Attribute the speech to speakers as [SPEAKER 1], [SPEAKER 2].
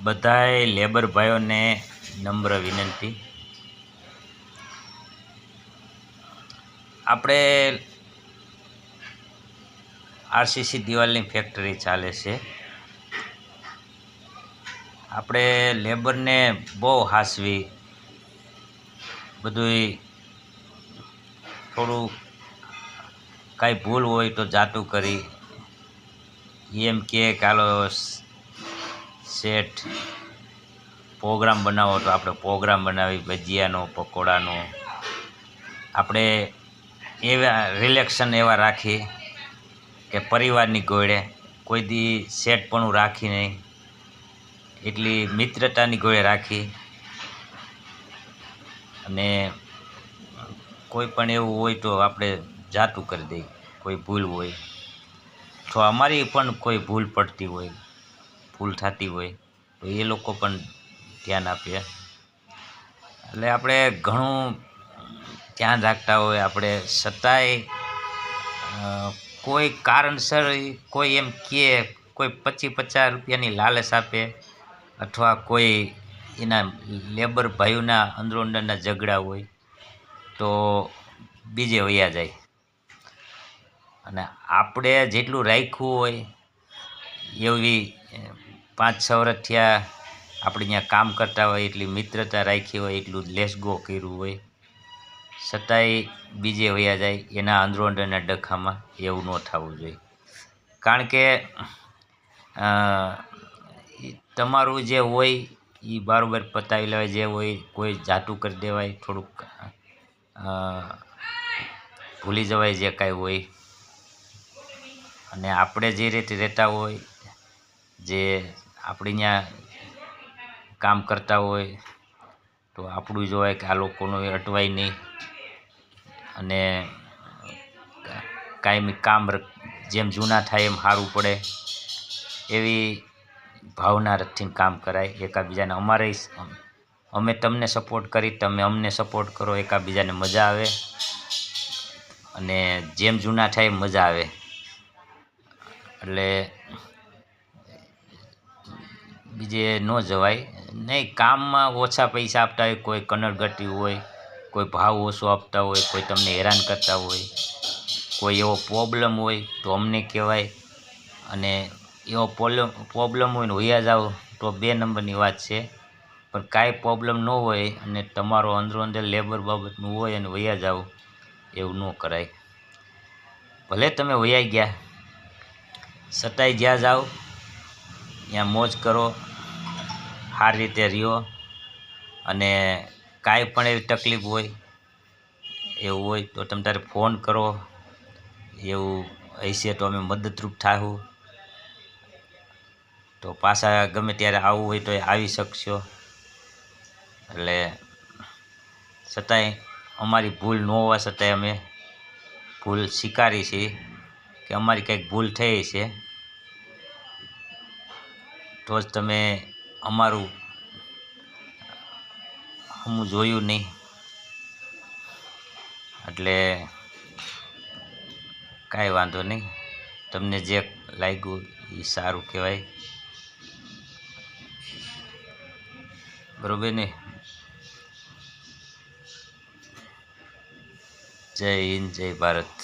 [SPEAKER 1] બધાય લેબર ભાઈઓને નમ્ર વિનંતી, આપણે આરસીસી દિવાલની ફેક્ટરી ચાલે છે. આપણે લેબરને બહુ હાસવી, બધુંય થોડું કાંઈ ભૂલ હોય તો જાતું કરી એમ કે હાલો સેટ પ્રોગ્રામ બનાવો તો આપણે પ્રોગ્રામ બનાવી, ભજીયાનો પકોડાનો આપણે એવા રિલેક્શન એવા રાખી કે પરિવારની ગોળે કોઈ દી સેટ પણ રાખી નહીં, એટલી મિત્રતાની ગોળે રાખી. અને કોઈ પણ એવું હોય તો આપણે જાતું કરી દઈએ, કોઈ ભૂલ હોય તો અમારી પણ કોઈ ભૂલ પડતી હોય, ભૂલ થતી હોય તો એ લોકો પણ ધ્યાન આપે. એટલે આપણે ઘણું ધ્યાન રાખતા હોય આપણે, છતાંય કોઈ કારણસર કોઈ એમ કહે, કોઈ 25-50 રૂપિયાની લાલચ આપે, અથવા કોઈ એના લેબર ભાઈઓના અંદરો અંદરના ઝઘડા હોય તો બીજે વયા જાય. અને આપણે જેટલું રાખ્યું હોય એવી 5-6 વર્ષ થયા આપણે ત્યાં કામ કરતા હોય, એટલી મિત્રતા રાખી હોય, એટલું લેસગો કર્યું હોય, છતાંય બીજે વયા જાય એના અંદરો અંદરના ડખામાં. એવું ન થવું જોઈએ, કારણ કે તમારું જે હોય એ બરાબર પતાવી લેવાય, જે હોય કોઈ જાતું કરી દેવાય, થોડુંક ભૂલી જવાય જે કાંઈ હોય. અને આપણે જે રીતે રહેતા હોય, જે આપણે ત્યાં કામ કરતા હોય તો આપણું જોવાય કે આ લોકોનું અટવાય નહીં. અને કાયમી કામ જેમ જૂના થાય એમ સારું પડે એવી ભાવના રાખીને કામ કરાય. એકાબીજાને અમે તમને સપોર્ટ કરી, તમે અમને સપોર્ટ કરો, એકાબીજાને મજા આવે. અને જેમ જૂના થાય એમ મજા આવે. એટલે બીજે ન જવાય નહીં. કામમાં ઓછા પૈસા આપતા હોય, કોઈ કનડગટી હોય, કોઈ ભાવ ઓછો આપતા હોય, કોઈ તમને હેરાન કરતા હોય, કોઈ એવો પ્રોબ્લેમ હોય તો અમને કહેવાય. અને એવો પ્રોબ્લેમ હોય ને વયા જાઓ તો 2 નંબરની વાત છે. પણ કાંઈ પ્રોબ્લેમ ન હોય અને તમારો અંદરો અંદર લેબર બાબતનું હોય અને વયા જાઓ, એવું ન કરાય. ભલે તમે વયા ગયા, છતાંય જ્યાં જાઓ ત્યાં મોજ કરો, સારી રીતે રહ્યો. અને કાંઈ પણ એવી તકલીફ હોય, એવું હોય તો તમે તારે ફોન કરો, એવું હશે તો અમે મદદરૂપ થાશું. તો પાછા ગમે ત્યારે આવવું હોય તો આવી શકશો. એટલે છતાંય અમારી ભૂલ ન હોવા છતાંય અમે ભૂલ સ્વીકારી છે કે અમારી કંઈક ભૂલ થઈ છે, તો જ તમે અમારું હું જોયું નહીં. એટલે કાંઈ વાંધો નહીં, તમને જે લાગ્યું એ સારું કહેવાય. બરાબર ને? જય હિન્દ, જય ભારત.